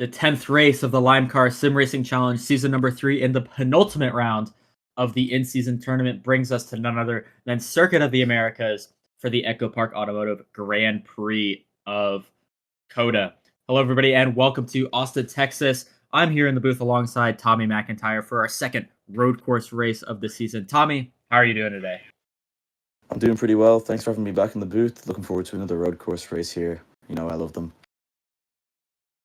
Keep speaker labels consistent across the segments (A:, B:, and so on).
A: the 10th race of the LIMECAR SimRacing Challenge, season number 3, in the penultimate round of the in-season tournament, brings us to none other than Circuit of the Americas for the EchoPark Automotive Grand Prix of COTA. Hello, everybody, and welcome to Austin, Texas. I'm here in the booth alongside Tommy McIntyre for our second road course race of the season. Tommy, how are you doing today?
B: I'm doing pretty well. Thanks for having me back in the booth. Looking forward to another road course race here. You know, I love them.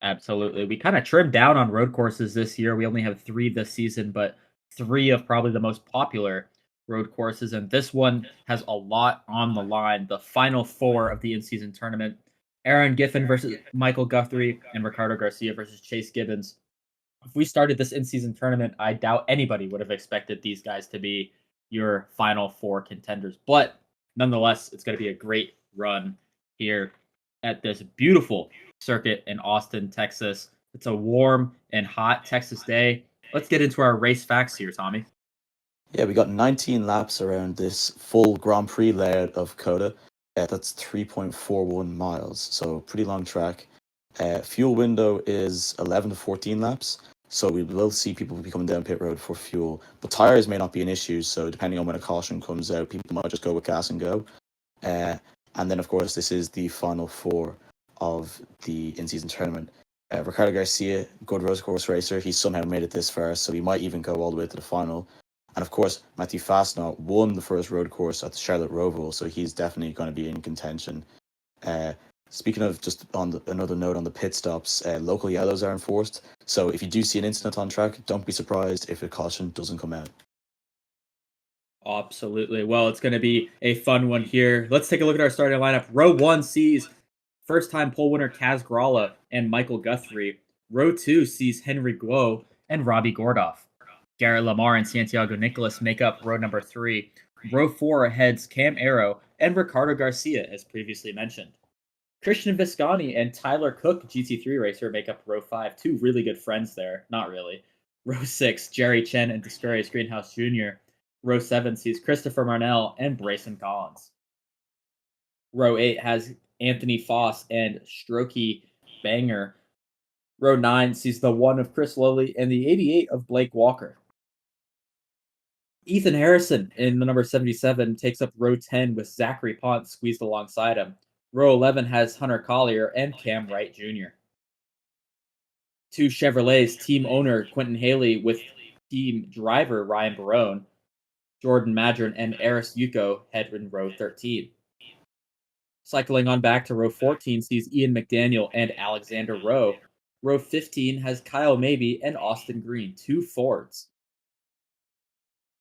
A: Absolutely. We kind of trimmed down on road courses this year. We only have 3 this season, but 3 of probably the most popular road courses. And this one has a lot on the line. The final 4 of the in-season tournament. Aaron Giffen versus Michael Guthrie and Ricardo Garcia versus Chase Gibbons. If we started this in-season tournament, I doubt anybody would have expected these guys to be your final 4 contenders. But nonetheless, it's going to be a great run here at this beautiful circuit in Austin, Texas. It's a warm and hot Texas day. Let's get into our race facts here, Tommy.
B: Yeah, we got 19 laps around this full Grand Prix layout of COTA. That's 3.41 miles, so pretty long track. Fuel window is 11 to 14 laps, so we will see people be coming down pit road for fuel. But tires may not be an issue, so depending on when a caution comes out, people might just go with gas and go. And then, of course, this is the final 4 of the in-season tournament. Ricardo Garcia, good road course racer. He somehow made it this far, so he might even go all the way to the final. And of course, Matthew Fastnaught won the first road course at the Charlotte Roval, so he's definitely going to be in contention. Speaking of, just on another note on the pit stops, local yellows are enforced. So if you do see an incident on track, don't be surprised if a caution doesn't come out.
A: Absolutely. Well, it's going to be a fun one here. Let's take a look at our starting lineup. Row 1 sees first-time pole winner Kaz Grala and Michael Guthrie. Row 2 sees Henry Guo and Robbie Gordoff. Garrett Lamar and Santiago Nicolas make up row number 3. Row 4 heads Cam Arrow and Ricardo Garcia, as previously mentioned. Christian Visconti and Tyler Cook, GT3 racer, make up row 5. 2 really good friends there. Not really. Row 6, Jerry Chen and Destorius Greenhouse Jr. Row 7 sees Christopher Marnell and Brayson Collins. Row 8 has Anthony Foss and Strokey Banger. Row 9 sees the 1 of Chris Lowley and the 88 of Blake Walker. Ethan Harrison in the number 77 takes up row 10 with Zachary Pont squeezed alongside him. Row 11 has Hunter Collier and Cam Wright Jr. 2 Chevrolets, team owner Quentin Haley with team driver Ryan Barone. Jordan Madron and Eris Yuko head in row 13. Cycling on back to row 14 sees Ian McDaniel and Alexander Rowe. Row 15 has Kyle Mabey and Austin Green, 2 Fords.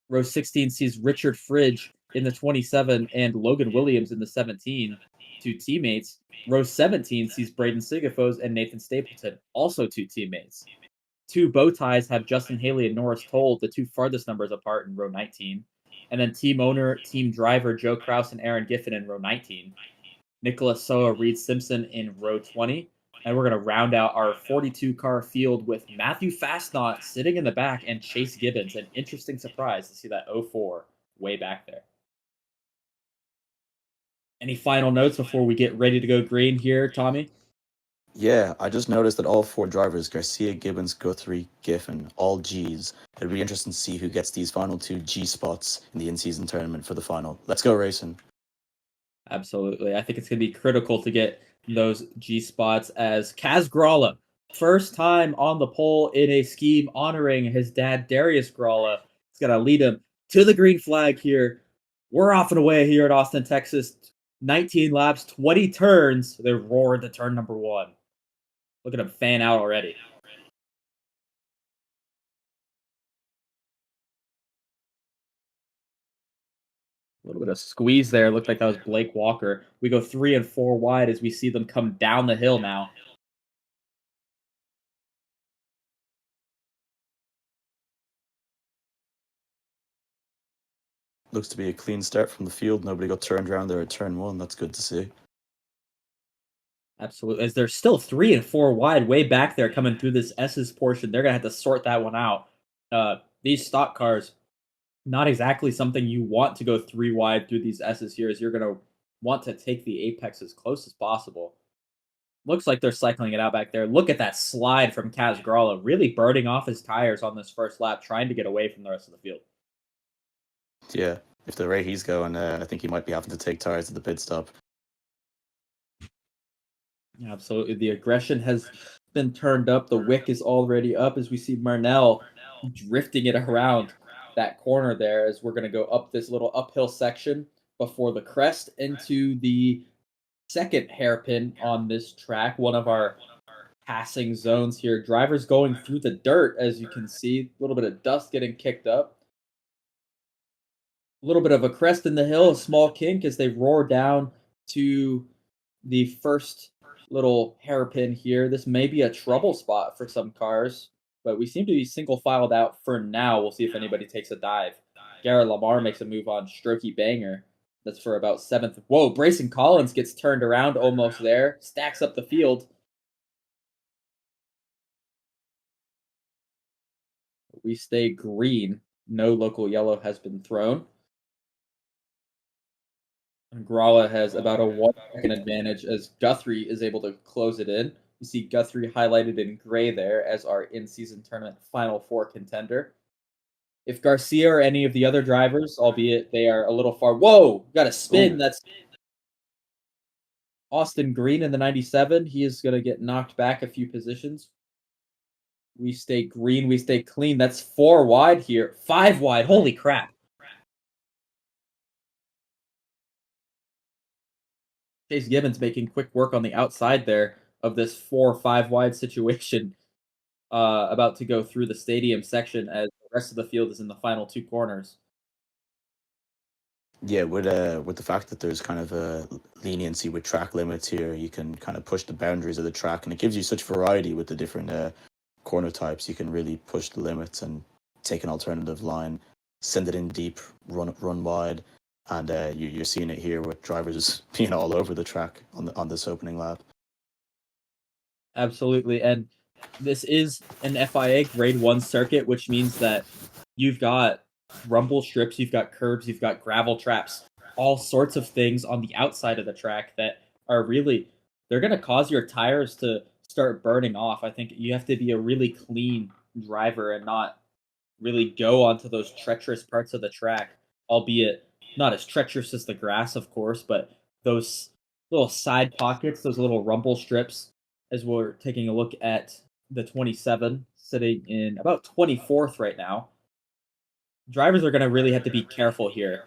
A: Row 16 sees Richard Fridge in the 27 and Logan Williams in the 17, 2 teammates. Row 17 sees Braden Sigafos and Nathan Stapleton, also 2 teammates. 2 bow ties have Justin Haley and Norris Toll, the 2 farthest numbers apart in row 19. And then team owner, team driver Joe Kraus and Aaron Giffen in row 19. Nicholas Soa, Reed Simpson in row 20. And we're going to round out our 42-car field with Matthew Fastnaught sitting in the back and Chase Gibbons. An interesting surprise to see that 04 way back there. Any final notes before we get ready to go green here, Tommy?
B: Yeah, I just noticed that all 4 drivers, Garcia, Gibbons, Guthrie, Giffen, all Gs. It'll be interesting to see who gets these final 2 G spots in the in-season tournament for the final. Let's go racing.
A: Absolutely. I think it's going to be critical to get those G spots as Kaz Grala, first time on the pole in a scheme honoring his dad, Darius Grala. He's going to lead him to the green flag here. We're off and away here at Austin, Texas. 19 laps, 20 turns. They roared to turn number 1. Look at him fan out already. A little bit of squeeze there. Looked like that was Blake Walker. We go 3 and 4 wide as we see them come down the hill now.
B: Looks to be a clean start from the field. Nobody got turned around there at turn 1. That's good to see.
A: Absolutely. As they're still 3 and 4 wide way back there coming through this S's portion. They're going to have to sort that one out. These stock cars, not exactly something you want to go 3 wide through these S's here, as you're going to want to take the apex as close as possible. Looks like they're cycling it out back there. Look at that slide from Kaz Grala, really burning off his tires on this first lap, trying to get away from the rest of the field.
B: Yeah, if the rate he's going, I think he might be having to take tires at the pit stop.
A: Absolutely. The aggression has been turned up. The wick is already up as we see Marnell drifting it around that corner there as we're going to go up this little uphill section before the crest into the second hairpin on this track. One of our passing zones here. Drivers going through the dirt, as you can see. A little bit of dust getting kicked up. A little bit of a crest in the hill, a small kink as they roar down to the first little hairpin here. This may be a trouble spot for some cars, but we seem to be single filed out for now. We'll see if anybody takes a dive. Garrett Lamar makes a move on Strokey Banger. That's for about 7th. Whoa, Brayson Collins gets turned around almost there. Stacks up the field. We stay green. No local yellow has been thrown. And Grala has about a 1 second advantage as Guthrie is able to close it in. You see Guthrie highlighted in gray there as our in-season tournament Final Four contender. If Garcia or any of the other drivers, albeit they are a little far... Whoa! Got a spin. Ooh. That's Austin Green in the 97. He is going to get knocked back a few positions. We stay green. We stay clean. That's 4 wide here. 5 wide. Holy crap. Chase Gibbons making quick work on the outside there of this 4 or 5 wide situation about to go through the stadium section as the rest of the field is in the final 2 corners.
B: Yeah, with the fact that there's kind of a leniency with track limits here, you can kind of push the boundaries of the track, and it gives you such variety with the different corner types. You can really push the limits and take an alternative line, send it in deep, run wide, and you're seeing it here with drivers being all over the track on this opening lap.
A: Absolutely, and this is an FIA Grade 1 circuit, which means that you've got rumble strips, you've got curbs, you've got gravel traps, all sorts of things on the outside of the track that are really, they're going to cause your tires to start burning off. I think you have to be a really clean driver and not really go onto those treacherous parts of the track, albeit not as treacherous as the grass, of course, but those little side pockets, those little rumble strips, as we're taking a look at the 27, sitting in about 24th right now. Drivers are going to really have to be careful here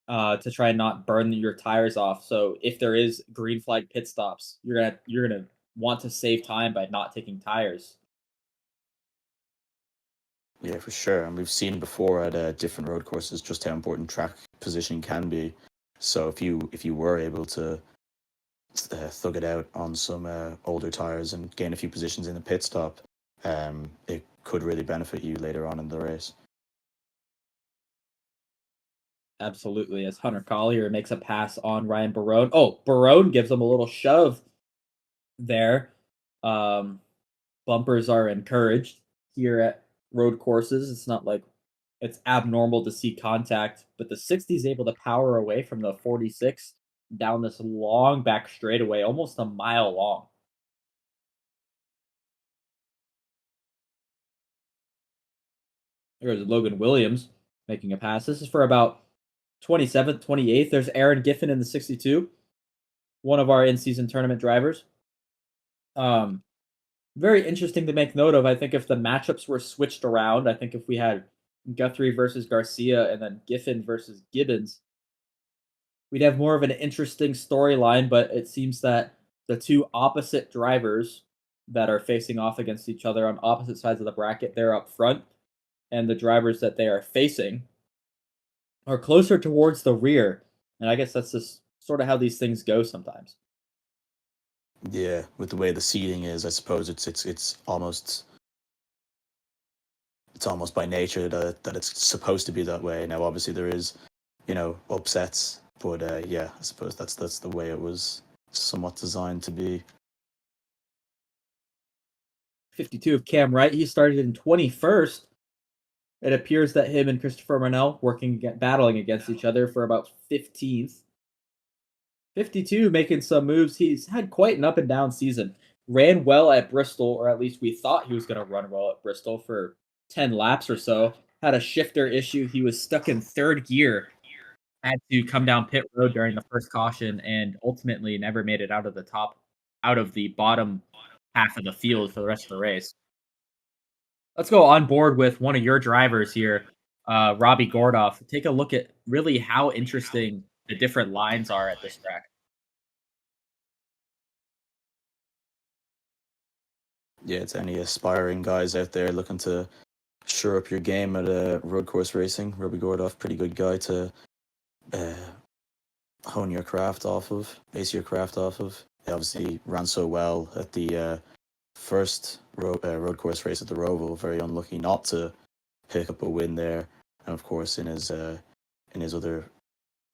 A: to try and not burn your tires off. So if there is green flag pit stops, you're gonna want to save time by not taking tires.
B: Yeah, for sure. And we've seen before at different road courses just how important track positioning can be. So if you were able to thug it out on some older tires and gain a few positions in the pit stop, it could really benefit you later on in the race.
A: Absolutely, as Hunter Collier makes a pass on Ryan Barone. Oh, Barone gives him a little shove there. Bumpers are encouraged here at road courses. It's not like it's abnormal to see contact, but the 60 is able to power away from the 46 down this long back straightaway, almost a mile long. There's Logan Williams making a pass. This is for about 27th, 28th. There's Aaron Giffen in the 62, one of our in-season tournament drivers. Very interesting to make note of. I think if the matchups were switched around, I think if we had Guthrie versus Garcia and then Giffen versus Gibbons, we'd have more of an interesting storyline, but it seems that the two opposite drivers that are facing off against each other on opposite sides of the bracket, they're up front, and the drivers that they are facing are closer towards the rear. And I guess that's just sort of how these things go sometimes.
B: Yeah, with the way the seating is, I suppose it's almost by nature that it's supposed to be that way. Now, obviously, there is, upsets, but yeah, I suppose that's the way it was somewhat designed to be.
A: 52 of Cam Wright. He started in 21st. It appears that him and Christopher Marnell battling against each other for about 15th. 52 making some moves. He's had quite an up and down season. Ran well at Bristol, or at least we thought he was going to run well at Bristol for 10 laps or so. Had a shifter issue. He was stuck in third gear. Had to come down pit road during the first caution and ultimately never made it out of the bottom half of the field for the rest of the race. Let's go on board with one of your drivers here, Robbie Gordoff. Take a look at really how interesting the different lines are at this track.
B: Yeah, it's any aspiring guys out there looking to shore up your game at road course racing. Robbie Gordoff, pretty good guy to hone your craft off of, base your craft off of. He obviously ran so well at the first road course race at the Roval. Very unlucky not to pick up a win there, and of course in his other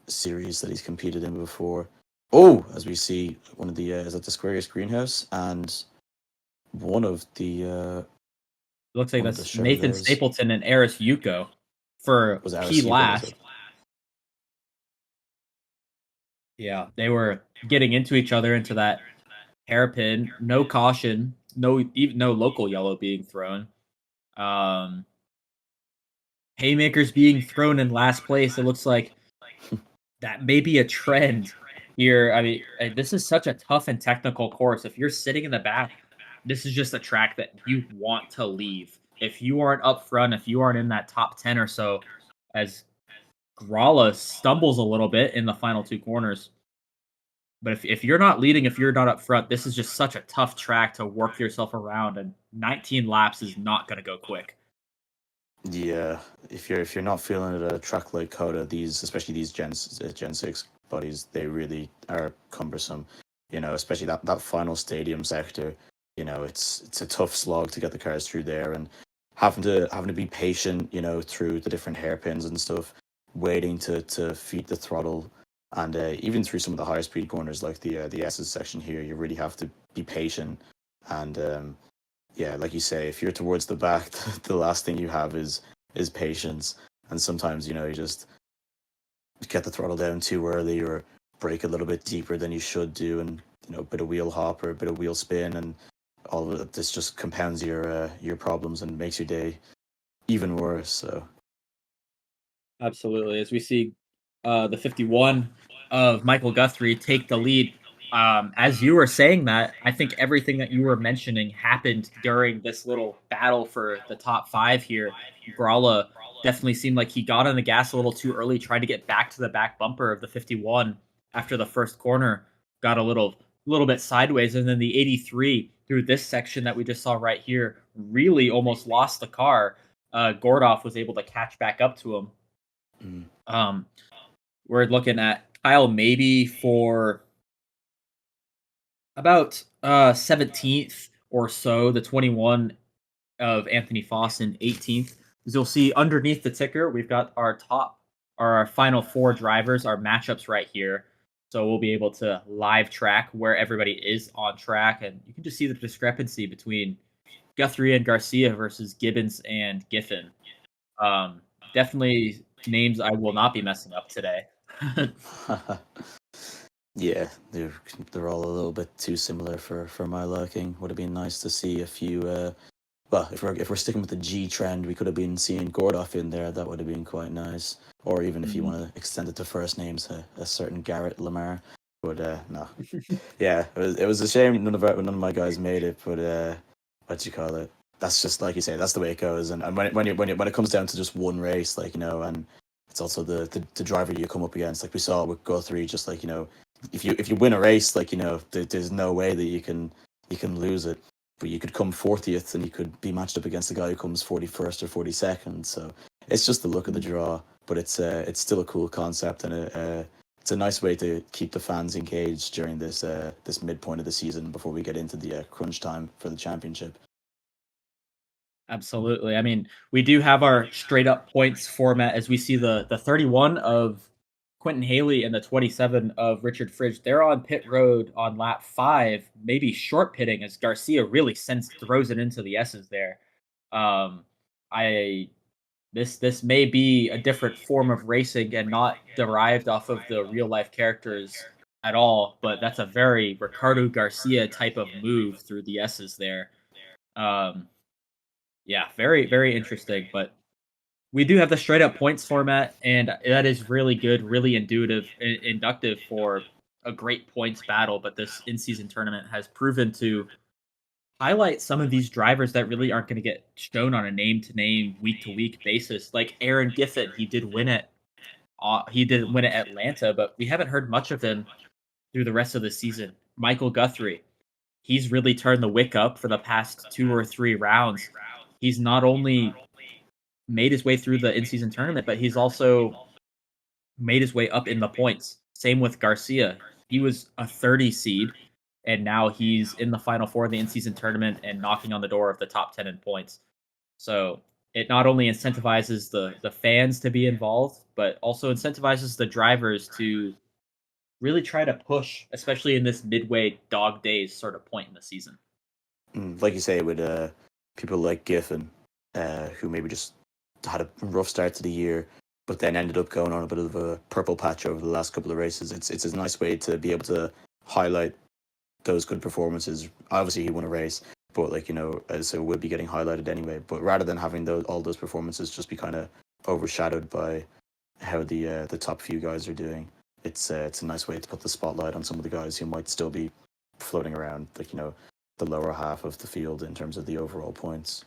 B: series that he's competed in before. Oh, as we see, one of the is that the Squarius Greenhouse, and one of the
A: Looks like that's Nathan Stapleton and Eris Yuko for P last. Yeah, they were getting into each other into that hairpin. No caution, no local yellow being thrown. Haymakers being thrown in last place. It looks like that may be a trend here. I mean, this is such a tough and technical course. If you're sitting in the back, this is just a track that you want to leave. If you aren't up front, if you aren't in that top 10 or so, as Grala stumbles a little bit in the final two corners. But if you're not leading, if you're not up front, this is just such a tough track to work yourself around, and 19 laps is not going to go quick.
B: Yeah, if you're not feeling it at a track like COTA, especially these Gen 6 bodies, they really are cumbersome. You know, especially that final stadium sector. You know, it's a tough slog to get the cars through there, and having to be patient. You know, through the different hairpins and stuff, waiting to feed the throttle, and even through some of the higher speed corners like the S's section here, you really have to be patient. And yeah, like you say, if you're towards the back, the last thing you have is patience. And sometimes, you know, you just get the throttle down too early or brake a little bit deeper than you should do, and you know, a bit of wheel hop or a bit of wheel spin, and all of this just compounds your problems and makes your day even worse. So
A: absolutely, as we see the 51 of Michael Guthrie take the lead. As you were saying that, I think everything that you were mentioning happened during this little battle for the top 5 here. Grala definitely seemed like he got on the gas a little too early, trying to get back to the back bumper of the 51 after the first corner. Got a little bit sideways, and then the 83 through this section that we just saw right here really almost lost the car. Gordoff was able to catch back up to him. We're looking at Kyle maybe for about 17th or so, the 21 of Anthony Fossen 18th. As you'll see underneath the ticker, we've got our final 4 drivers, our matchups right here. So we'll be able to live track where everybody is on track, and you can just see the discrepancy between Guthrie and Garcia versus Gibbons and Giffen. Definitely names I will not be messing up today.
B: yeah, they're all a little bit too similar for my liking. Would have been nice to see a few. Well, if we're sticking with the G trend, we could have been seeing Gordoff in there. That would have been quite nice. Or even if you want to extend it to first names, a certain Garrett Lamar. But no, yeah, it was a shame none of my guys made it. But what you call it? That's just like you say. That's the way it goes. And when it comes down to just one race, like, you know, and it's also the driver you come up against. Like we saw with Guthrie, just like, you know, if you win a race, like, you know, there's no way that you can lose it. But you could come 40th and you could be matched up against a guy who comes 41st or 42nd. So it's just the look of the draw. But it's still a cool concept, and it's a nice way to keep the fans engaged during this midpoint of the season before we get into the crunch time for the championship.
A: Absolutely. I mean, we do have our straight up points format as we see the 31 of Quentin Haley and the 27 of Richard Fridge. They're on pit road on lap 5, maybe short pitting as Garcia really throws it into the S's there. This may be a different form of racing and not derived off of the real life characters at all, but that's a very Ricardo Garcia type of move through the S's there. Yeah, very, very interesting. But we do have the straight up points format, and that is really good, really inductive for a great points battle. But this in season tournament has proven to highlight some of these drivers that really aren't going to get shown on a name to name, week to week basis. Like Aaron Giffen, he did win it. He did win at Atlanta, but we haven't heard much of him through the rest of the season. Michael Guthrie, he's really turned the wick up for the past 2 or 3 rounds. He's not only made his way through the in-season tournament, but he's also made his way up in the points. Same with Garcia. He was a 30 seed, and now he's in the Final Four of the in-season tournament and knocking on the door of the top 10 in points. So it not only incentivizes the fans to be involved, but also incentivizes the drivers to really try to push, especially in this midway dog days sort of point in the season.
B: Like you say, with people like Giffen, who maybe just had a rough start to the year, but then ended up going on a bit of a purple patch over the last couple of races. It's a nice way to be able to highlight those good performances. Obviously, he won a race, but so it would be getting highlighted anyway. But rather than having all those performances just be kind of overshadowed by how the top few guys are doing, it's a nice way to put the spotlight on some of the guys who might still be floating around, the lower half of the field in terms of the overall points.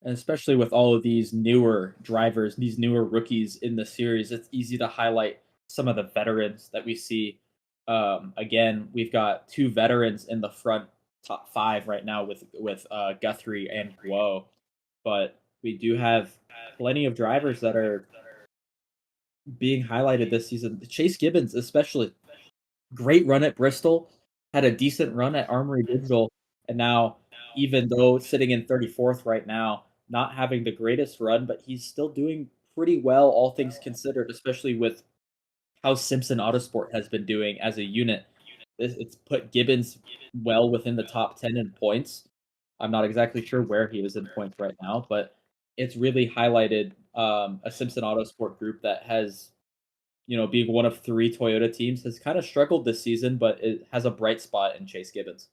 A: And especially with all of these newer drivers, these newer rookies in the series, it's easy to highlight some of the veterans that we see. Again, we've got 2 veterans in the front top 5 right now with Guthrie and Guo, but we do have plenty of drivers that are being highlighted this season. Chase Gibbons, especially, great run at Bristol, had a decent run at Armory Digital, and now, even though sitting in 34th right now, not having the greatest run, but he's still doing pretty well, all things considered, especially with how Simpson Autosport has been doing as a unit. It's put Gibbons well within the top 10 in points. I'm not exactly sure where he is in points right now, but it's really highlighted a Simpson Autosport group that has, being one of 3 Toyota teams, has kind of struggled this season, but it has a bright spot in Chase Gibbons.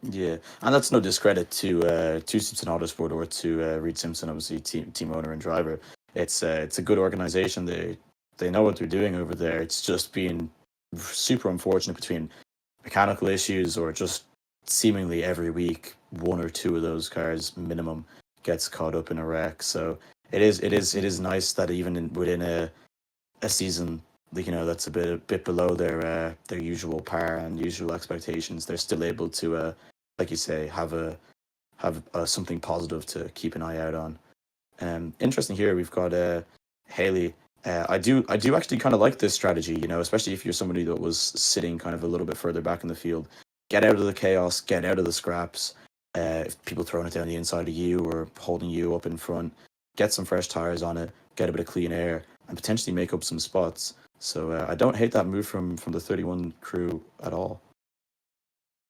B: Yeah, and that's no discredit to Simpson Autosport or to Reed Simpson, obviously team owner and driver. It's a good organization. They know what they're doing over there. It's just been super unfortunate between mechanical issues or just seemingly every week 1 or 2 of those cars minimum gets caught up in a wreck. So it is nice that even within a season, that's a bit below their usual par and usual expectations, they're still able to, like you say, have something positive to keep an eye out on. Interesting here, we've got Haley. I do actually kind of like this strategy, especially if you're somebody that was sitting kind of a little bit further back in the field. Get out of the chaos, get out of the scraps. If people throwing it down the inside of you or holding you up in front, get some fresh tires on it, get a bit of clean air, and potentially make up some spots. So I don't hate that move from the 31 crew at all.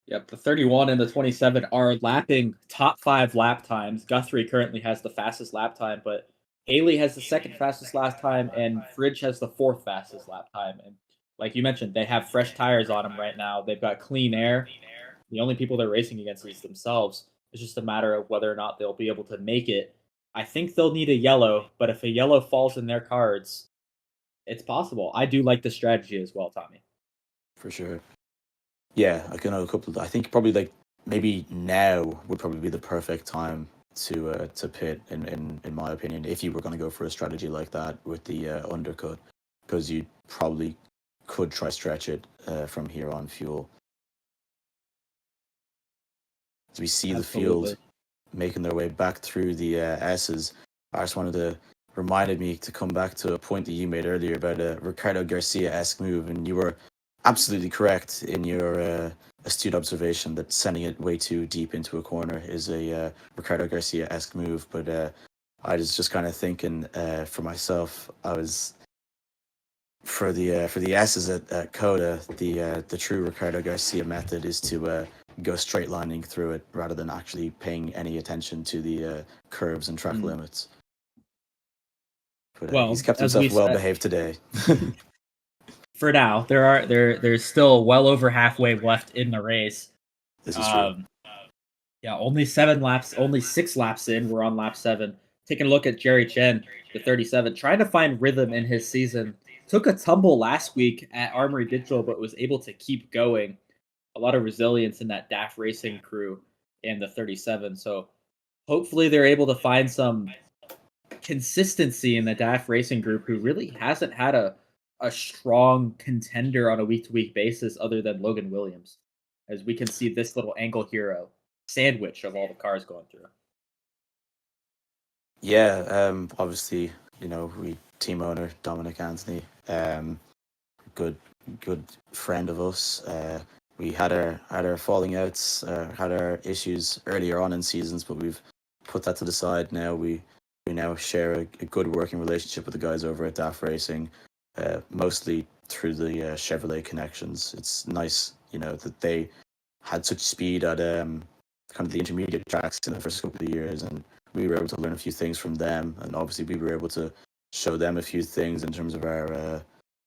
A: Yep, the 31 and the 27 are lapping top 5 lap times. Guthrie currently has the fastest lap time, but Haley has the second fastest lap time, and Fridge has the 4th fastest lap time. And like you mentioned, they have fresh tires on them right now. They've got clean air. The only people they're racing against is themselves. It's just a matter of whether or not they'll be able to make it. I think they'll need a yellow, but if a yellow falls in their cards, it's possible. I do like the strategy as well, Tommy.
B: For sure. Yeah, I can know a couple. I think probably maybe now would probably be the perfect time to pit in my opinion, if you were going to go for a strategy like that with the undercut, because you probably could try stretch it from here on fuel. As we see
A: Absolutely.
B: the field making their way back through the S's, I just wanted to reminded me to come back to a point that you made earlier about a Ricardo Garcia-esque move, and you were absolutely correct in your astute observation that sending it way too deep into a corner is a Ricardo Garcia-esque move. But I was just kind of thinking for myself, I was for the S's at COTA, the true Ricardo Garcia method is to go straight lining through it rather than actually paying any attention to the curves and track limits. But he's kept himself well behaved today.
A: For now, there's still well over halfway left in the race.
B: This is true.
A: Yeah, only 7 laps, only 6 laps in. We're on lap 7. Taking a look at Jerry Chen, the 37, trying to find rhythm in his season. Took a tumble last week at Armory Digital, but was able to keep going. A lot of resilience in that DAF Racing crew and the 37. So hopefully they're able to find some consistency in the DAF Racing group, who really hasn't had a strong contender on a week to week basis other than Logan Williams, as we can see this little angle hero sandwich of all the cars going through.
B: Yeah, obviously, we team owner Dominic Anthony, good friend of us. We had our falling outs, had our issues earlier on in seasons, but we've put that to the side now. We now share a good working relationship with the guys over at DAF Racing, mostly through the Chevrolet connections. It's nice, that they had such speed at kind of the intermediate tracks in the first couple of years, and we were able to learn a few things from them, and obviously we were able to show them a few things in terms of our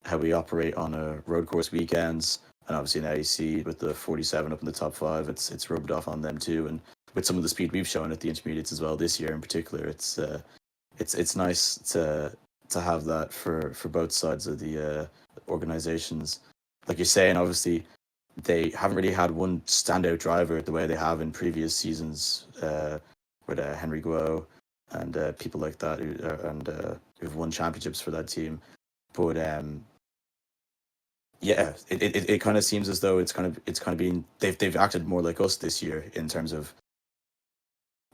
B: how we operate on road course weekends. And obviously now you see with the 47 up in the top 5, it's rubbed off on them too, and with some of the speed we've shown at the intermediates as well this year in particular, it's nice to have that for both sides of the organizations. Like you're saying, obviously they haven't really had one standout driver the way they have in previous seasons, with Henry Guo and people like that who've won championships for that team. But yeah, it kind of seems as though it's kind of been, they've acted more like us this year in terms of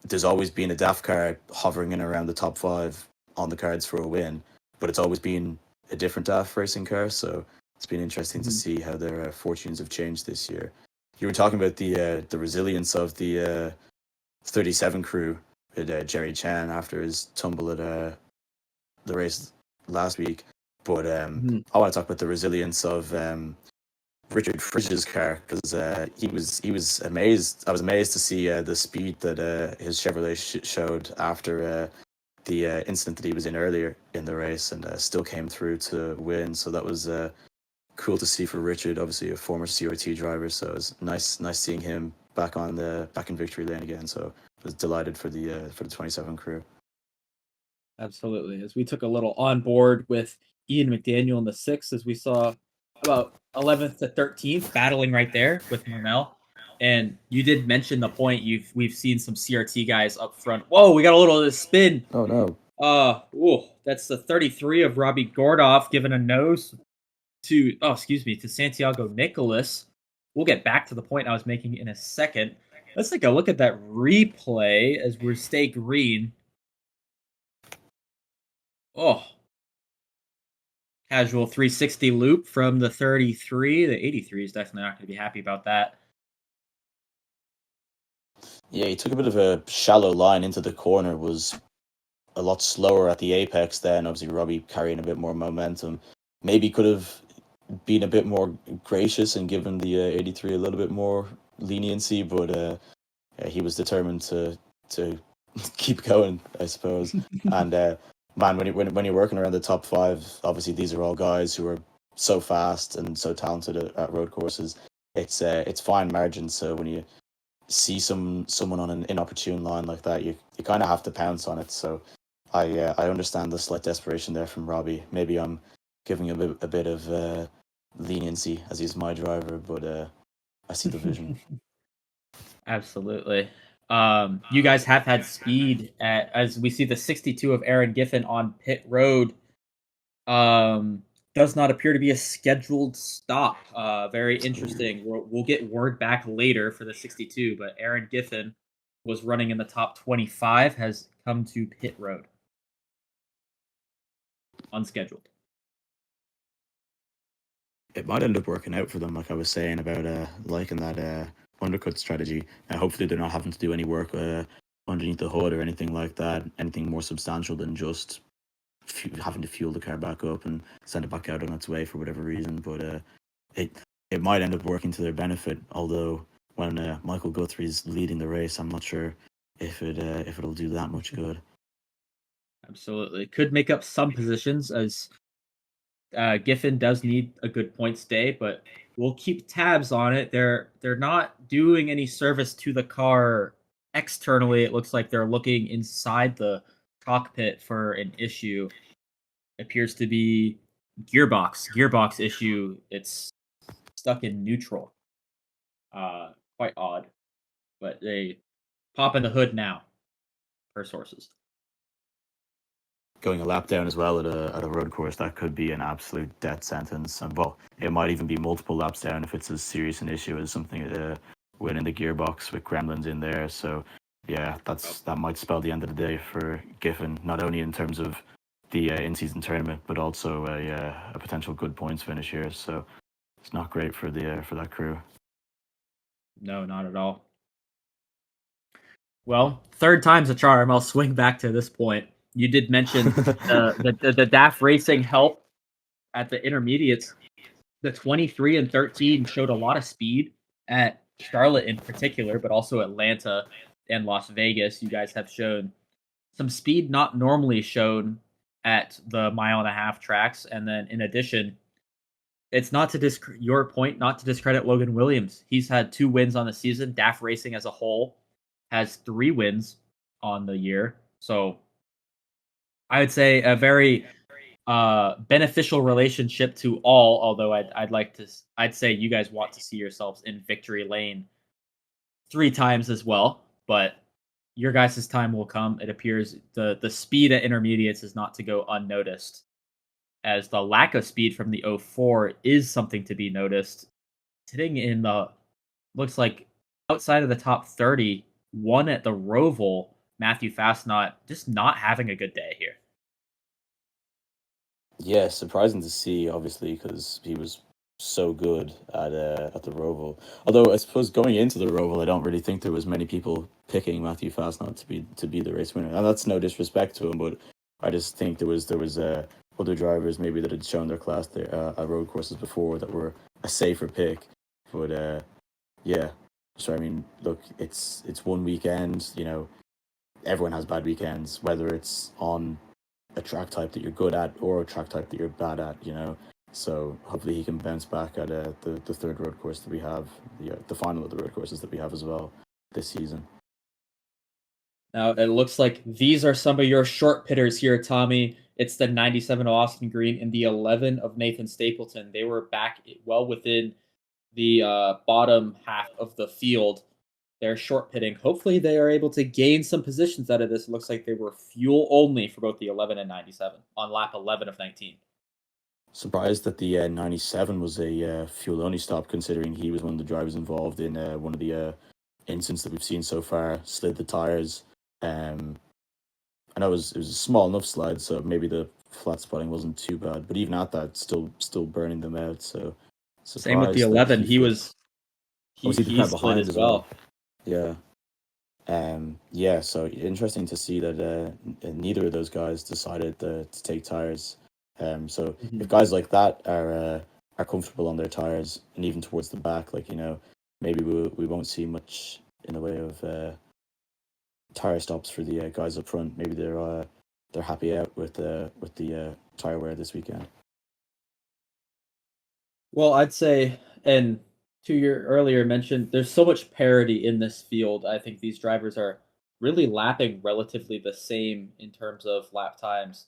B: there's always been a DAF car hovering in around the top 5 on the cards for a win, but it's always been a different DAF racing car. So it's been interesting to see how their fortunes have changed this year. You were talking about the resilience of the 37 crew with Jerry Chan after his tumble at the race last week. But I want to talk about the resilience of Richard Fridge's car, because he was amazed. I was amazed to see the speed that his Chevrolet showed after the incident that he was in earlier in the race, and still came through to win. So that was cool to see for Richard, obviously a former CRT driver. So it was nice seeing him back in victory lane again. So I was delighted for the 27 crew.
A: Absolutely. As we took a little on board with Ian McDaniel in the 6th, as we saw about 11th to 13th battling right there with Marnell. And you did mention the point we've seen some CRT guys up front. Whoa, we got a little of this spin.
B: Oh no.
A: That's the 33 of Robbie Gordoff giving a nose to Santiago Nicholas. We'll get back to the point I was making in a second. Let's take a look at that replay as we stay green. Casual 360 loop from the 33. The 83 is definitely not going to be happy about that.
B: Yeah, he took a bit of a shallow line into the corner, was a lot slower at the apex then. Obviously, Robbie carrying a bit more momentum. Maybe could have been a bit more gracious and given the 83 a little bit more leniency, but he was determined to keep going, I suppose. And man, when you're working around the top 5, obviously these are all guys who are so fast and so talented at road courses. It's fine margins. So when you see someone on an inopportune line like that, you kind of have to pounce on it. So I understand the slight desperation there from Robbie. Maybe I'm giving a bit of leniency as he's my driver, but I see the vision.
A: Absolutely. You guys have had speed as we see the 62 of Aaron Giffen on pit road. Does not appear to be a scheduled stop. Very interesting. We'll get word back later for the 62, but Aaron Giffen was running in the top 25, has come to pit road. Unscheduled.
B: It might end up working out for them, like I was saying about liking that undercut strategy. Hopefully they're not having to do any work underneath the hood or anything like that, anything more substantial than just having to fuel the car back up and send it back out on its way for whatever reason. But it might end up working to their benefit, although when Michael Guthrie's leading the race, I'm not sure if it'll do that much good.
A: Absolutely. Could make up some positions, as Giffen does need a good points day, but we'll keep tabs on it. They're not doing any service to the car externally. It looks like they're looking inside the cockpit for an issue. Appears to be gearbox issue. It's stuck in neutral. Quite odd, but they pop in the hood now, per sources.
B: Going a lap down as well at a road course, that could be an absolute death sentence. And well, it might even be multiple laps down if it's as serious an issue as something winning the gearbox with gremlins in there. So yeah, that might spell the end of the day for Giffen, not only in terms of the in-season tournament, but also a potential good points finish here. So it's not great for that crew.
A: No, not at all. Well, third time's a charm. I'll swing back to this point. You did mention the DAF Racing help at the intermediates. The 23 and 13 showed a lot of speed at Charlotte in particular, but also Atlanta and Las Vegas. You guys have shown some speed not normally shown at the 1.5-mile tracks. And then in addition, it's not to your point, not to discredit Logan Williams. He's had 2 wins on the season. DAF Racing as a whole has 3 wins on the year. So I would say a very beneficial relationship to all, although I'd say you guys want to see yourselves in victory lane 3 times as well, but your guys' time will come. It appears the speed at intermediates is not to go unnoticed, as the lack of speed from the 04 is something to be noticed. Sitting in the, looks like outside of the top 30, one at the Roval, Matthew Fastnaught, just not having a good day here.
B: Yeah, surprising to see, obviously, because he was so good at the Roval. Although I suppose going into the Roval, I don't really think there was many people picking Matthew Fastnaught to be the race winner, and that's no disrespect to him, but I just think there was other drivers maybe that had shown their class there at road courses before that were a safer pick. But yeah, so I mean, look, it's one weekend. You know, everyone has bad weekends, whether it's on a track type that you're good at or a track type that you're bad at. You know, so hopefully he can bounce back at the third road course that we have, the final of the road courses that we have as well this season.
A: Now, it looks like these are some of your short pitters here, Tommy. It's the 97 of Austin Green and the 11 of Nathan Stapleton. They were back well within the bottom half of the field. They're short pitting. Hopefully, they are able to gain some positions out of this. It looks like they were fuel only for both the 11 and 97 on lap 11 of 19.
B: Surprised that the 97 was a fuel only stop, considering he was one of the drivers involved in one of the incidents that we've seen so far. Slid the tires. I know it was a small enough slide, so maybe the flat spotting wasn't too bad. But even at that, still burning them out. So
A: same with the 11. He
B: slid
A: behind as well.
B: Yeah. Yeah, so interesting to see that neither of those guys decided to take tires. So if guys like that are comfortable on their tires and even towards the back, like, you know, maybe we won't see much in the way of tire stops for the guys up front. Maybe they're happy out with the tire wear this weekend.
A: Well, I'd say, and to your earlier mention, there's so much parity in this field. I think these drivers are really lapping relatively the same in terms of lap times,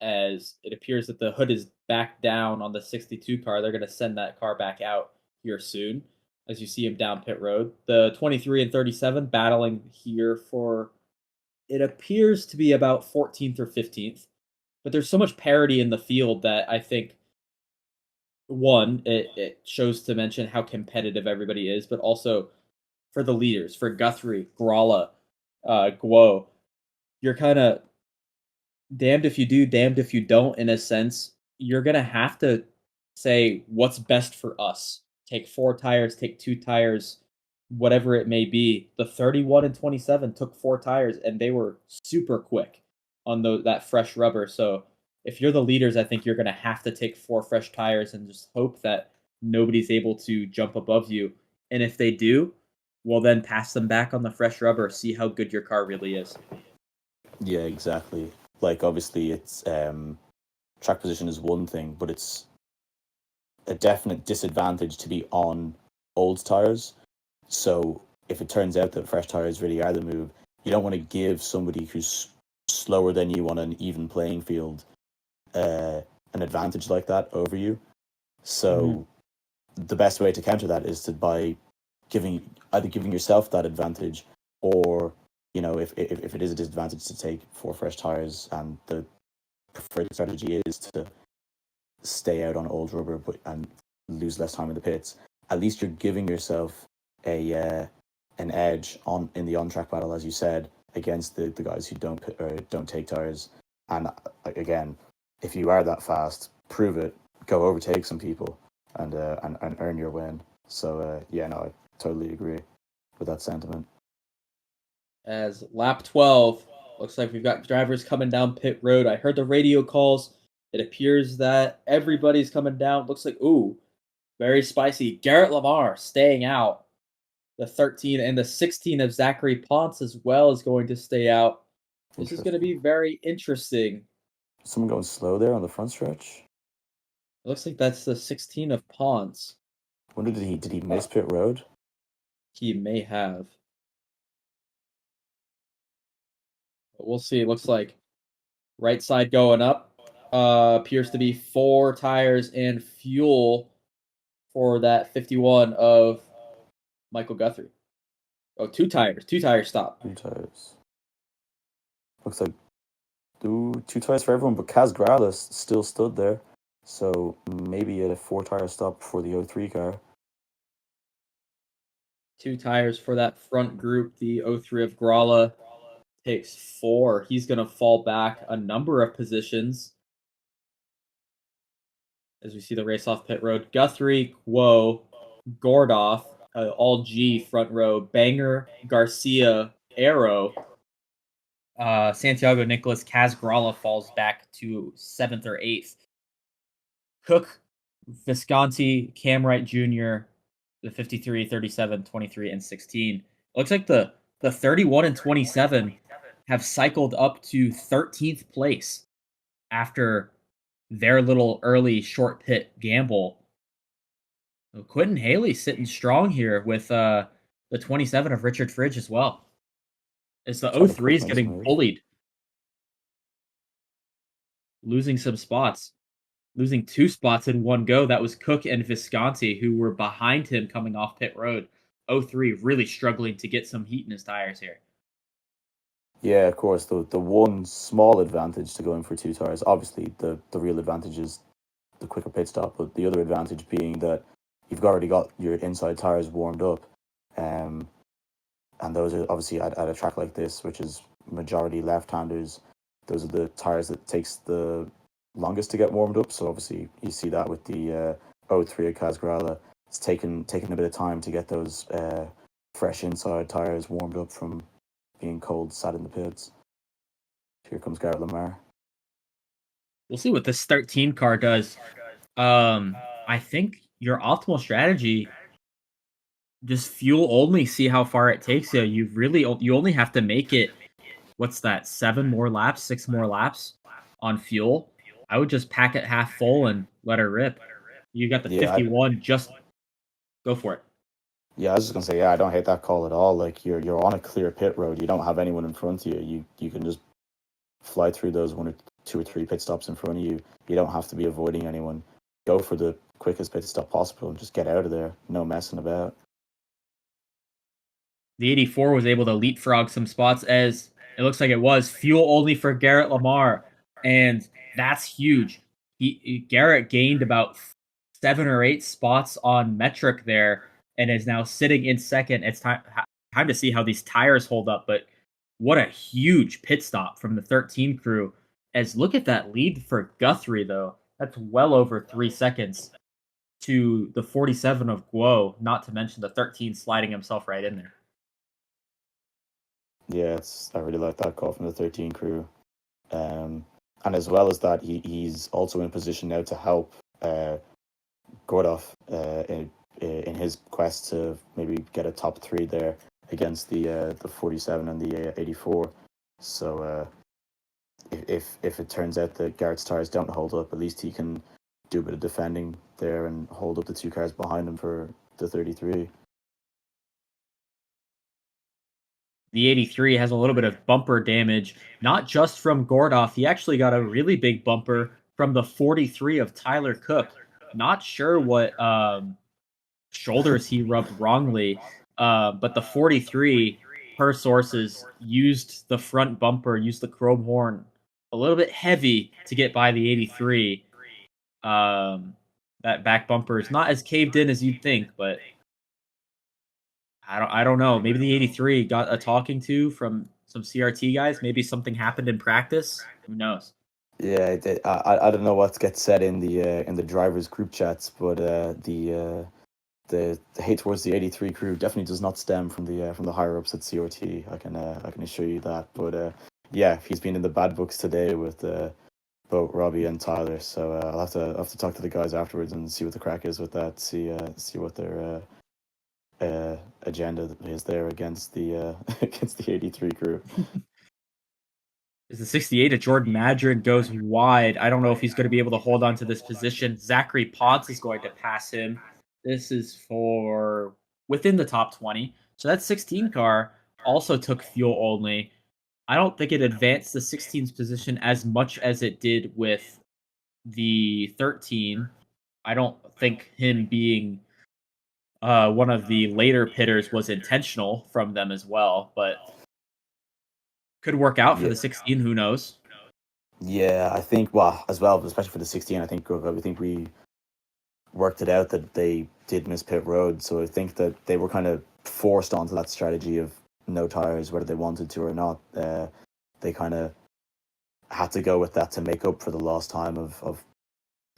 A: as it appears that the hood is back down on the 62 car. They're going to send that car back out here soon, as you see him down pit road. The 23 and 37 battling here for, it appears to be about 14th or 15th. But there's so much parity in the field that I think, one, it shows to mention how competitive everybody is, but also for the leaders, for Guthrie, Grala, Guo, you're kind of damned if you do, damned if you don't, in a sense. You're going to have to say what's best for us. Take 4 tires, take 2 tires, whatever it may be. The 31 and 27 took 4 tires, and they were super quick on that fresh rubber. So if you're the leaders, I think you're going to have to take 4 fresh tires and just hope that nobody's able to jump above you. And if they do, well, then pass them back on the fresh rubber, see how good your car really is.
B: Yeah, exactly. Like, obviously, it's track position is one thing, but it's a definite disadvantage to be on old tires. So if it turns out that fresh tires really are the move, you don't want to give somebody who's slower than you on an even playing field an advantage like that over you. So the best way to counter that is to by either giving yourself that advantage, or if it is a disadvantage, to take 4 fresh tires, and the preferred strategy is to stay out on old rubber and lose less time in the pits. At least you're giving yourself an edge in the on track battle, as you said, against the guys who don't take tires. And again, if you are that fast, prove it. Go overtake some people and earn your win. So I totally agree with that sentiment.
A: As lap 12, looks like we've got drivers coming down pit road. I heard the radio calls. It appears that everybody's coming down. Looks like, very spicy. Garrett Lamar staying out. The 13 and the 16 of Zachary Ponce as well is going to stay out. This is going to be very interesting.
B: Someone going slow there on the front stretch?
A: It looks like that's the 16 of Ponce.
B: When did he miss pit road?
A: He may have. But we'll see. It looks like right side going up. Appears to be 4 tires and fuel for that 51 of Michael Guthrie. 2 tires. 2 tires stop.
B: 2 tires. Looks like 2 tires for everyone, but Kaz Grala still stood there. So maybe a 4 tire stop for the 03 car.
A: 2 tires for that front group. The 03 of Grala takes 4. He's going to fall back a number of positions. As we see the race off pit road, Guthrie, Quo, Gordoff, all G front row, Banger, Garcia, Arrow, Santiago Nicholas, Kaz Grala falls back to 7th or 8th. Cook, Visconti, Cam Wright Jr., the 53, 37, 23, and 16. Looks like the 31 and 27 have cycled up to 13th place after their little early short pit gamble. Quentin Haley sitting strong here with the 27 of Richard Fridge as well. As the 03 is getting bullied. Losing some spots. Losing 2 spots in one go. That was Cook and Visconti, who were behind him coming off pit road. 03 really struggling to get some heat in his tires here.
B: Yeah, of course. The one small advantage to going for 2 tires, obviously the real advantage is the quicker pit stop, but the other advantage being that you've already got your inside tires warmed up. And those are obviously at a track like this, which is majority left-handers, those are the tires that takes the longest to get warmed up. So obviously you see that with the 03 of Kaz Grala. It's taken a bit of time to get those fresh inside tires warmed up from being cold, sat in the pits. Here comes Garrett Lamar.
A: We'll see what this 13 car does. I think your optimal strategy, just fuel only, see how far it takes you. You only have to make it, what's that, 6 more laps on fuel. I would just pack it half full and let her rip. You got the 51, just go for it.
B: Yeah, I was just gonna say, I don't hate that call at all. Like you're on a clear pit road. You don't have anyone in front of you. You can just fly through those 1 or 2 or 3 pit stops in front of you. You don't have to be avoiding anyone. Go for the quickest pit stop possible and just get out of there. No messing about.
A: The 84 was able to leapfrog some spots, as it looks like it was fuel only for Garrett Lamar, and that's huge. Garrett gained about 7 or 8 spots on metric there, and is now sitting in second. It's time to see how these tires hold up, but what a huge pit stop from the 13 crew. As look at that lead for Guthrie, though. That's well over 3 seconds to the 47 of Guo, not to mention the 13 sliding himself right in there.
B: Yeah, I really like that call from the 13 crew. And as well as that, he's also in a position now to help Gordoff in his quest to maybe get a top 3 there against the 47 and the 84. So if it turns out that Garrett's tires don't hold up, at least he can do a bit of defending there and hold up the two cars behind him for the 33.
A: The 83 has a little bit of bumper damage, not just from Gordoff. He actually got a really big bumper from the 43 of Tyler Cook. Not sure what shoulders he rubbed wrongly, but the 43, per sources, used the front bumper, used the chrome horn a little bit heavy to get by the 83. That back bumper is not as caved in as you'd think, but I don't know. Maybe the 83 got a talking to from some CRT guys. Maybe something happened in practice. Who knows?
B: Yeah, I don't know what gets said in the drivers group chats, but the hate towards the 83 crew definitely does not stem from the higher ups at CRT. I can assure you that. But yeah, he's been in the bad books today with both Robbie and Tyler. So I'll have to talk to the guys afterwards and see what the crack is with that. See what their agenda is there against the against the 83 crew.
A: Is the 68 of Jordan Madron goes wide. I don't know if he's going to be able to hold on to this position. Zachary Ponce is going to pass him. This is for within the top 20. So that 16 car also took fuel only. I don't think it advanced the 16's position as much as it did with the 13. I don't think him being one of the later pitters was intentional from them as well, but could work out for the 16. Who knows?
B: Yeah, I think as well, especially for the 16. I think we worked it out that they did miss pit road, so I think that they were kind of forced onto that strategy of no tires, whether they wanted to or not. They kind of had to go with that to make up for the lost time of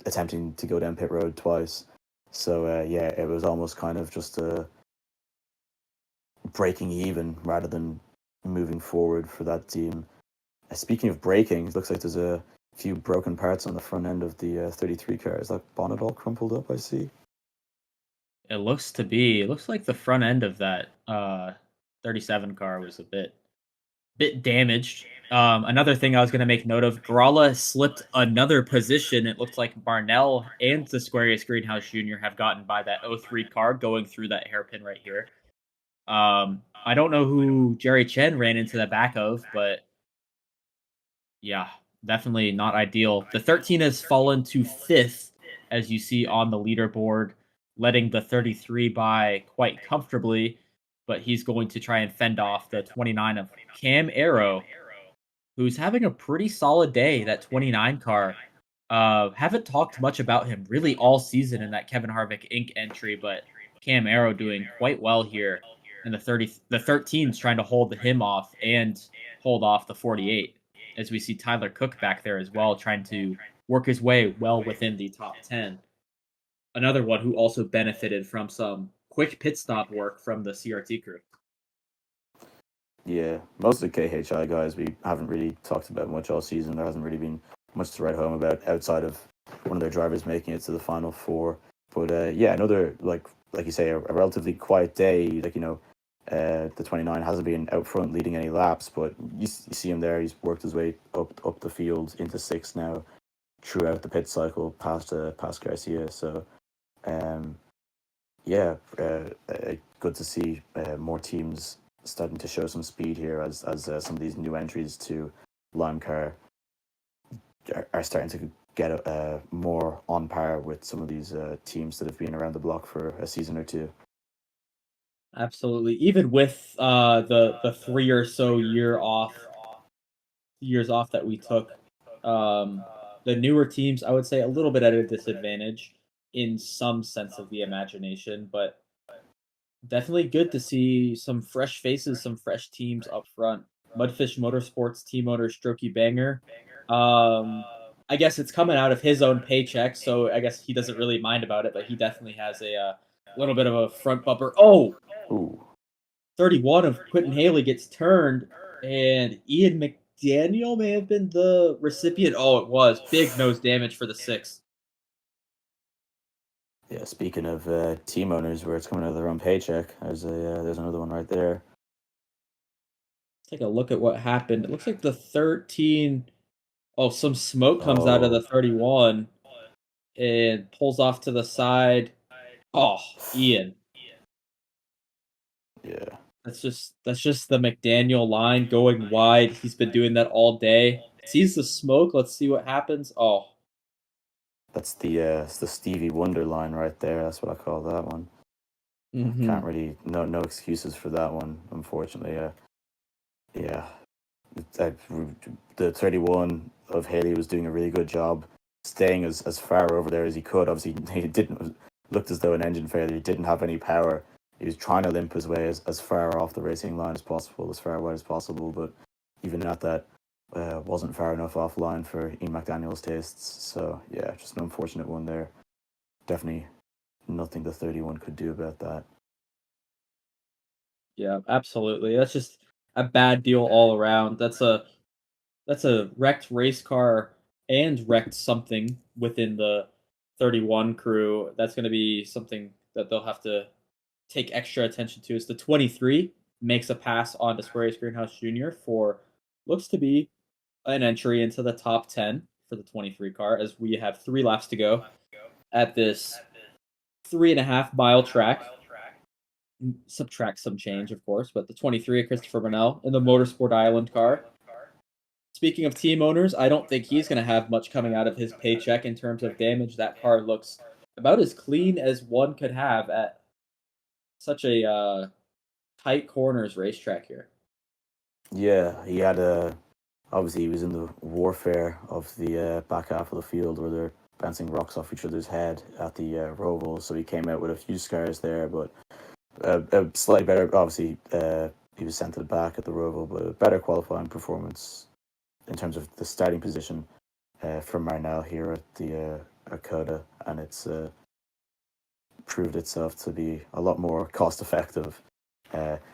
B: attempting to go down pit road twice. So yeah, it was almost kind of just breaking even rather than moving forward for that team. Speaking of braking, it looks like there's a few broken parts on the front end of the 33 car. Is that bonnet all crumpled up, I see?
A: It looks to be. It looks like the front end of that 37 car was a bit damaged. Another thing I was going to make note of, Grala slipped another position. It looked like Barnell and the Squarius Greenhouse Jr. have gotten by that 03 car going through that hairpin right here. I don't know who Jerry Chen ran into the back of, but yeah, definitely not ideal. The 13 has fallen to 5th, as you see on the leaderboard, letting the 33 by quite comfortably, but he's going to try and fend off the 29 of Cam Arrow, who's having a pretty solid day, that 29 car. Haven't talked much about him really all season in that Kevin Harvick Inc. entry, but Cam Arrow doing quite well here. And the 13's trying to hold him off and hold off the 48. As we see Tyler Cook back there as well, trying to work his way well within the top 10. Another one who also benefited from some quick pit stop work from the CRT crew.
B: Yeah, most of the KHI guys we haven't really talked about much all season. There hasn't really been much to write home about outside of one of their drivers making it to the final four. But yeah, another like you say, a relatively quiet day. The 29 hasn't been out front leading any laps, but you see him there. He's worked his way up the field into 6th now throughout the pit cycle past Garcia. So yeah, good to see more teams starting to show some speed here as some of these new entries to LIMECAR are starting to get more on par with some of these teams that have been around the block for a season or two.
A: Absolutely. Even with the 3 or so years off that we took, the newer teams, I would say, a little bit at a disadvantage in some sense of the imagination, but definitely good to see some fresh faces, some fresh teams up front. Mudfish Motorsports team owner Strokey Banger. I guess it's coming out of his own paycheck, so I guess he doesn't really mind about it, but he definitely has a little bit of a front bumper. Oh!
B: Ooh.
A: 31 of Quentin Haley gets turned, and Ian McDaniel may have been the recipient. Oh, it was. Big nose damage for the 6th.
B: Yeah, speaking of team owners where it's coming out of their own paycheck, there's another one right there.
A: Let's take a look at what happened. It looks like the 13 Oh, some smoke comes out of the 31 and pulls off to the side. Oh, Ian.
B: Yeah.
A: That's just the McDaniel line going wide. He's been doing that all day. Sees the smoke. Let's see what happens. Oh,
B: That's it's the Stevie Wonder line right there. That's what I call that one.
A: mm-hmm.
B: Can't really no excuses for that one, unfortunately. Yeah, I, the 31 of Haley was doing a really good job staying as far over there as he could. Obviously, he didn't looked as though an engine failure. He didn't have any power. He was trying to limp his way as far off the racing line as possible, as far away as possible. But even at that, wasn't far enough offline for Ian McDaniel's tastes. So yeah, just an unfortunate one there. Definitely nothing the 31 could do about that.
A: Yeah, absolutely. That's just a bad deal all around. That's a wrecked race car and wrecked something within the 31 crew. That's going to be something that they'll have to take extra attention to. Is the 23 makes a pass on Aquarius Greenhouse Jr. for looks to be an entry into the top 10 for the 23 car, as we have 3 laps to go at this 3.5 mile track. Subtract some change, of course, but the 23 of Christopher Burnell in the Motorsport Island car. Speaking of team owners, I don't think he's going to have much coming out of his paycheck in terms of damage. That car looks about as clean as one could have at such a tight corners racetrack here.
B: Yeah, he had a. Obviously, he was in the warfare of the back half of the field where they're bouncing rocks off each other's head at the Roval. So he came out with a few scars there, but a slightly better. Obviously, he was sent to the back at the Roval, but a better qualifying performance in terms of the starting position for Marnell here at the COTA, and it's proved itself to be a lot more cost effective.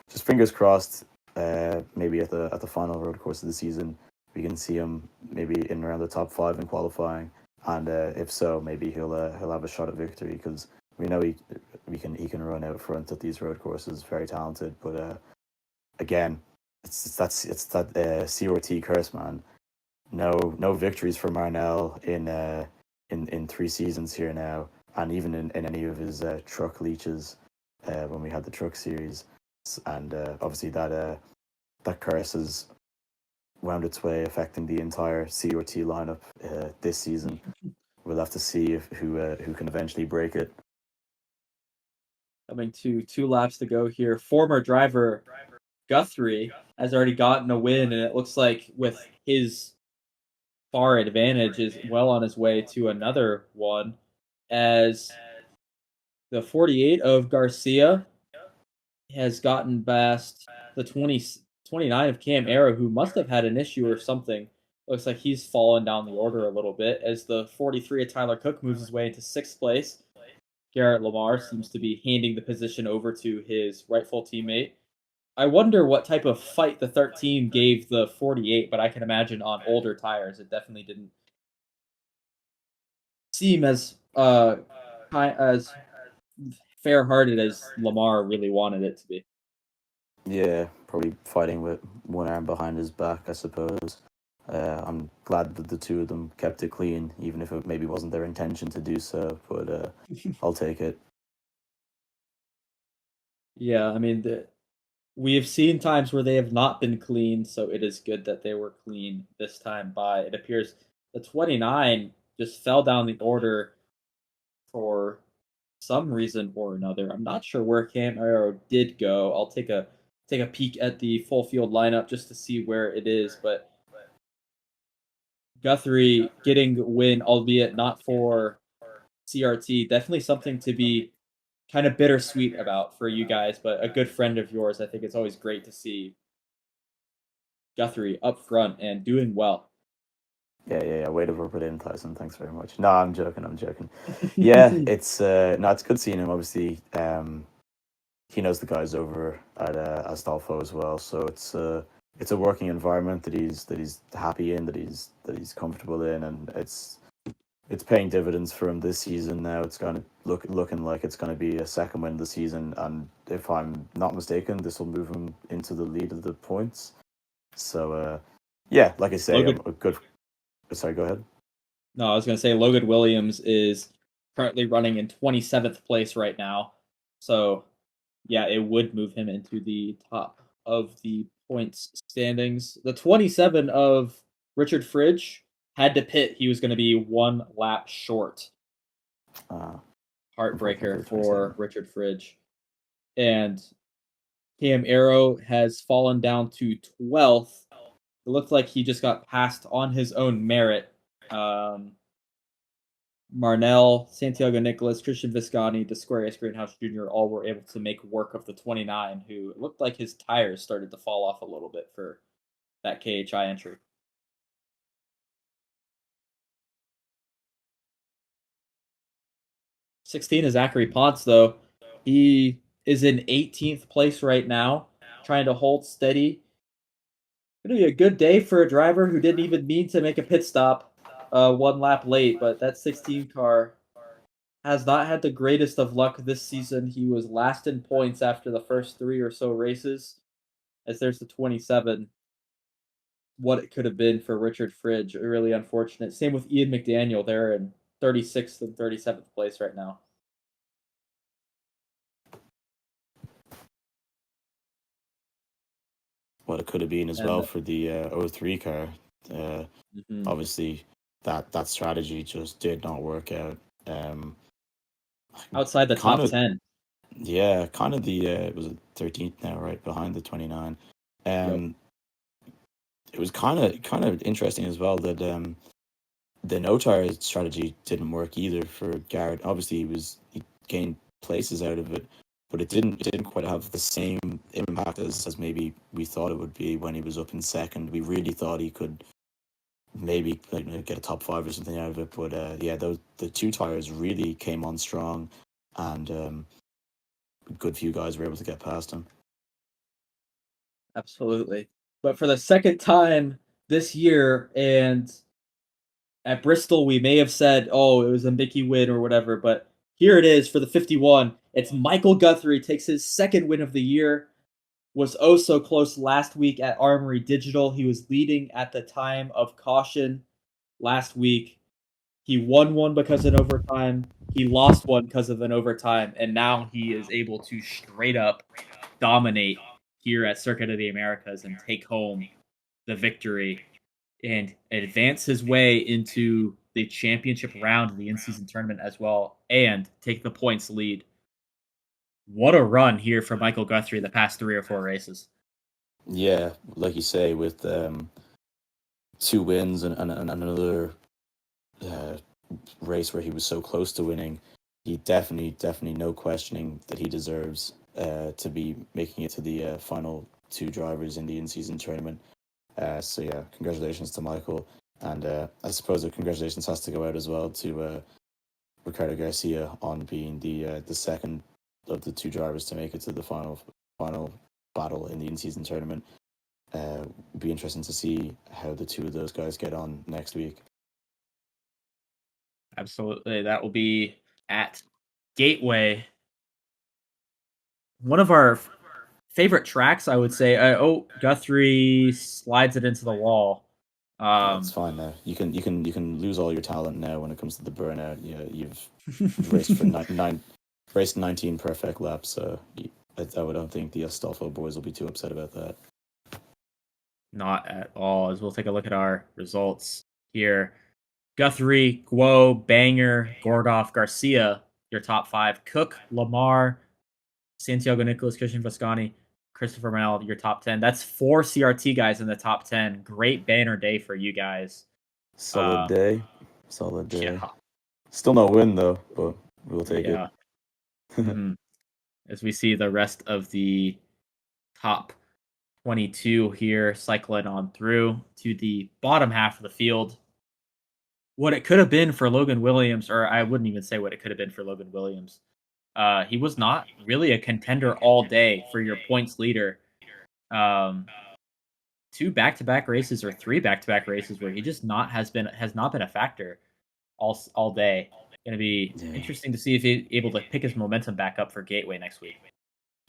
B: Just fingers crossed. Maybe at the final road course of the season, we can see him maybe in around the top 5 in qualifying, and if so, maybe he'll have a shot at victory because we know he can run out front at these road courses. Very talented, but again, it's that COT curse, man. No victories for Marnell in 3 seasons here now, and even in any of his truck leeches when we had the truck series, and obviously that curse has wound its way affecting the entire COT lineup this season. We'll have to see who can eventually break it.
A: Coming to 2 laps to go here. Former driver Guthrie has already gotten a win, and it looks like with his far advantage is well on his way to another one, as the 48 of Garcia has gotten past the 29 of Cam Arrow, who must have had an issue or something. Looks like he's fallen down the order a little bit as the 43 of Tyler Cook moves his way into 6th place. Garrett Lamar seems to be handing the position over to his rightful teammate. I wonder what type of fight the 13 gave the 48, but I can imagine on older tires, it definitely didn't seem as as fair-hearted as Lamar really wanted it to be.
B: Yeah, probably fighting with one arm behind his back, I suppose. I'm glad that the two of them kept it clean, even if it maybe wasn't their intention to do so. But I'll take it.
A: Yeah, I mean, we have seen times where they have not been clean, so it is good that they were clean this time by. It appears the 29 just fell down the order for some reason or another. I'm not sure where Cam Arrow did go. I'll take a peek at the full field lineup just to see where it is, but Guthrie getting the win, albeit not for CRT, definitely something to be kind of bittersweet about for you guys, but a good friend of yours. I think it's always great to see Guthrie up front and doing well.
B: Yeah. Way to rub it in, Tyson. Thanks very much. No, I'm joking. Yeah, it's no, it's good seeing him. Obviously, he knows the guys over at Astolfo as well, so it's a working environment that he's happy in, that he's comfortable in, and it's paying dividends for him this season. Now it's going to looking like it's going to be a second win of the season, and if I'm not mistaken, this will move him into the lead of the points. So yeah, like I say,
A: Logan,
B: a good Sorry, go ahead.
A: No, I was going to say Logan Williams is currently running in 27th place right now. So, yeah, it would move him into the top of the points standings. The 27 of Richard Fridge had to pit. He was going to be 1 lap short. Heartbreaker for Richard Fridge. And Cam Arrow has fallen down to 12th. It looked like he just got passed on his own merit. Marnell, Santiago Nicholas, Christian Visconti, Desquarius Greenhouse Jr. all were able to make work of the 29, who it looked like his tires started to fall off a little bit for that KHI entry. 16 is Zachary Ponce, though. He is in 18th place right now, trying to hold steady. Going to be a good day for a driver who didn't even mean to make a pit stop 1 lap late, but that 16 car has not had the greatest of luck this season. He was last in points after the first 3 or so races. As there's the 27. What it could have been for Richard Fridge, really unfortunate. Same with Ian McDaniel. They're in 36th and 37th place right now.
B: What it could have been as well for the 03 car. Obviously, that strategy just did not work out.
A: Outside the top 10.
B: Yeah, kind of the it was 13th now, right behind the 29. Yep. It was kind of interesting as well that the no tire strategy didn't work either for Garrett. Obviously, he gained places out of it, but it didn't quite have the same impact as maybe we thought it would be when he was up in second. We really thought he could maybe get a top 5 or something out of it, but the 2 tires really came on strong, and a good few guys were able to get past him.
A: Absolutely. But for the second time this year, and at Bristol, we may have said, oh, it was a Mickey win or whatever, but here it is for the 51. It's Michael Guthrie takes his second win of the year. Was oh so close last week at Armory Digital. He was leading at the time of caution last week. He won one because of overtime. He lost one because of an overtime, and now he is able to straight up dominate here at Circuit of the Americas and take home the victory and advance his way into the championship round of the in-season tournament as well and take the points lead. What a run here for Michael Guthrie the past 3 or 4 races.
B: Yeah, like you say, with 2 wins and another race where he was so close to winning, he definitely no questioning that he deserves to be making it to the final 2 drivers in the in-season tournament. So yeah, congratulations to Michael, and I suppose the congratulations has to go out as well to Ricardo Garcia on being the second of the 2 drivers to make it to the final battle in the in-season tournament. Be interesting to see how the 2 of those guys get on next week.
A: Absolutely, that will be at Gateway. One of our favorite tracks, I would say. Guthrie slides it into the wall.
B: That's fine now. You can lose all your talent now when it comes to the burnout. Yeah, you've raced for raced 19 perfect laps. So I don't think the Astolfo boys will be too upset about that.
A: Not at all. As we'll take a look at our results here. Guthrie, Guo, Banger, Gorgoff, Garcia, your top 5. Cook, Lamar, Santiago Nicholas, Christian Visconti, Christopher Manel, your top 10. That's 4 CRT guys in the top 10. Great banner day for you guys.
B: Solid day.
A: Yeah.
B: Still no win though, but we'll take it.
A: As we see the rest of the top 22 here cycling on through to the bottom half of the field. What it could have been for Logan Williams, or I wouldn't even say what it could have been for Logan Williams. He was not really a contender all day for your points leader. 2 back-to-back races or 3 back-to-back races where he just has not been a factor all day. Going to be interesting to see if he's able to pick his momentum back up for Gateway next week.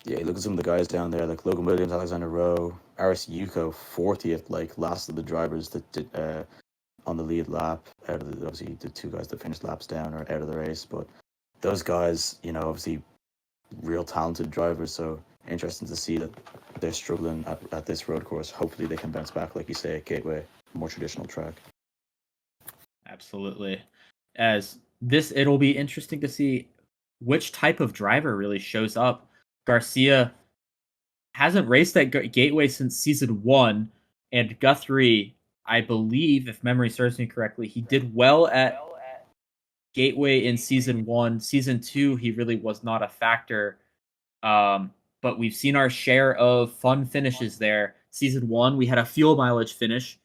B: Yeah, look at some of the guys down there, like Logan Williams, Alexander Rowe, Aris Yuko, 40th, like last of the drivers that on the lead lap. Obviously, the two guys that finished laps down are out of the race, but those guys, obviously real talented drivers. So interesting to see that they're struggling at this road course. Hopefully, they can bounce back, like you say, at Gateway, more traditional track.
A: Absolutely. It'll be interesting to see which type of driver really shows up. Garcia hasn't raced at Gateway since season 1, and Guthrie, I believe, if memory serves me correctly, he did well at Gateway in season 1. Season 2, he really was not a factor. But we've seen our share of fun finishes there. Season 1, we had a fuel mileage finish,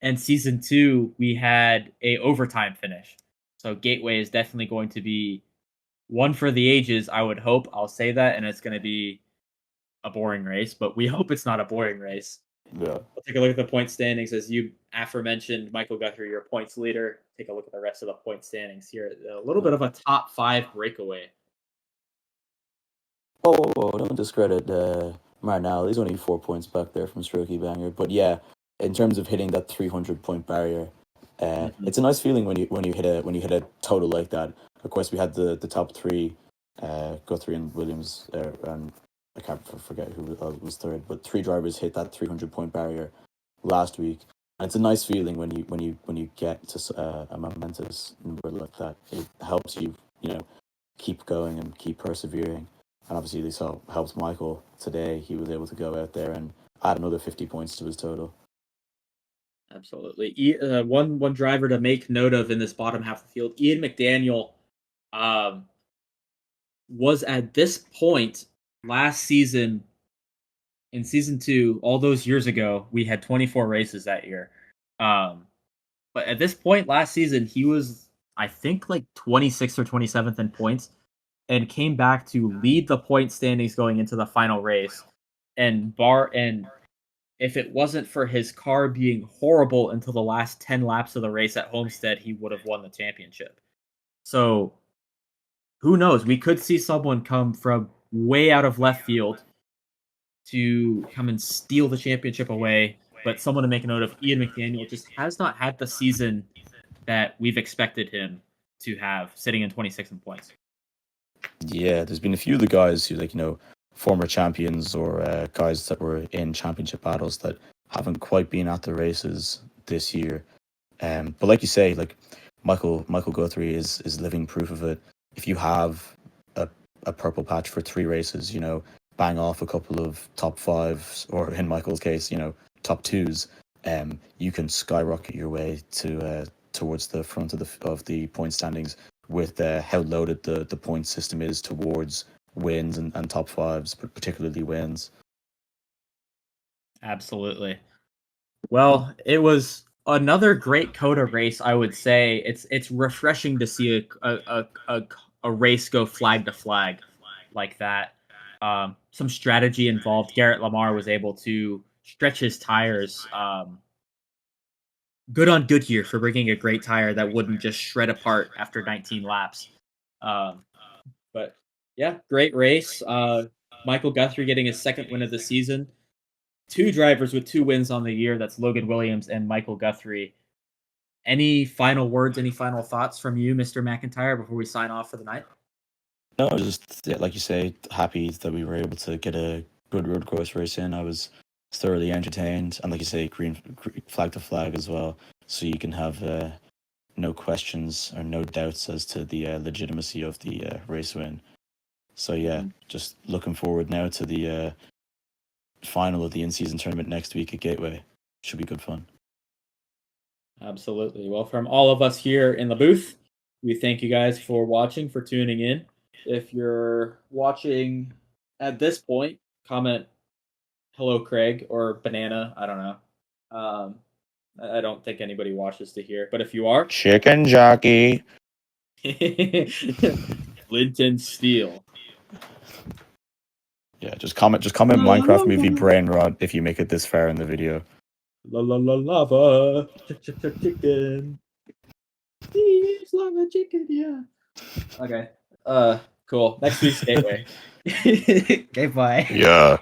A: and season 2, we had a overtime finish. So Gateway is definitely going to be one for the ages, I would hope. I'll say that, and it's going to be a boring race, but we hope it's not a boring race.
B: Yeah.
A: We'll take a look at the point standings. As you aforementioned, Michael Guthrie, your points leader. Take a look at the rest of the point standings here. A little bit of a top 5 breakaway.
B: Oh, don't discredit Marnell. He's only 4 points back there from Strokey Banger. But yeah, in terms of hitting that 300-point barrier, it's a nice feeling when you hit a total like that. Of course, we had the top 3, Guthrie and Williams, and I can't forget who was third, but 3 drivers hit that 300-point barrier last week. And it's a nice feeling when you get to a momentous number like that. It helps you keep going and keep persevering. And obviously, this helps Michael today. He was able to go out there and add another 50 points to his total.
A: Absolutely. One driver to make note of in this bottom half of the field, Ian McDaniel, was at this point last season, in season 2, all those years ago, we had 24 races that year. But at this point last season, he was, I think, like 26th or 27th in points, and came back to lead the point standings going into the final race. And if it wasn't for his car being horrible until the last 10 laps of the race at Homestead, he would have won the championship. So who knows? We could see someone come from way out of left field to come and steal the championship away. But someone to make a note of, Ian McDaniel just has not had the season that we've expected him to have, sitting in 26th in points.
B: Yeah, there's been a few of the guys who, former champions or guys that were in championship battles that haven't quite been at the races this year. But like you say, like Michael Guthrie is living proof of it. If you have a purple patch for 3 races, bang off a couple of top 5s, or in Michael's case, top 2s, you can skyrocket your way to towards the front of the point standings with how loaded the point system is towards wins and top 5s, but particularly wins.
A: Absolutely. Well, it was another great COTA race, I would say. It's refreshing to see a race go flag to flag like that. Some strategy involved. Garrett Lamar was able to stretch his tires. Good on Goodyear for bringing a great tire that wouldn't just shred apart after 19 laps. But yeah, great race. Michael Guthrie getting his 2nd win of the season. 2 drivers with 2 wins on the year. That's Logan Williams and Michael Guthrie. Any final words, any final thoughts from you, Mr. McIntyre, before we sign off for the night?
B: No, just like you say, happy that we were able to get a good road course race in. I was thoroughly entertained, and like you say, green flag to flag as well, so you can have no questions or no doubts as to the legitimacy of the race win. So yeah, just looking forward now to the final of the in-season tournament next week at Gateway. Should be good fun.
A: Absolutely. Well, from all of us here in the booth, we thank you guys for watching, for tuning in. If you're watching at this point, comment hello Craig or banana. I don't know. I don't think anybody watches to hear, but if you are,
B: chicken jockey.
A: Linton Steele.
B: Yeah, just comment Minecraft movie brain rot if you make it this far in the video.
A: Lava chicken. Steve's lava chicken, yeah. Okay. Cool. Next week's Gateway. Okay, bye.
B: Yeah.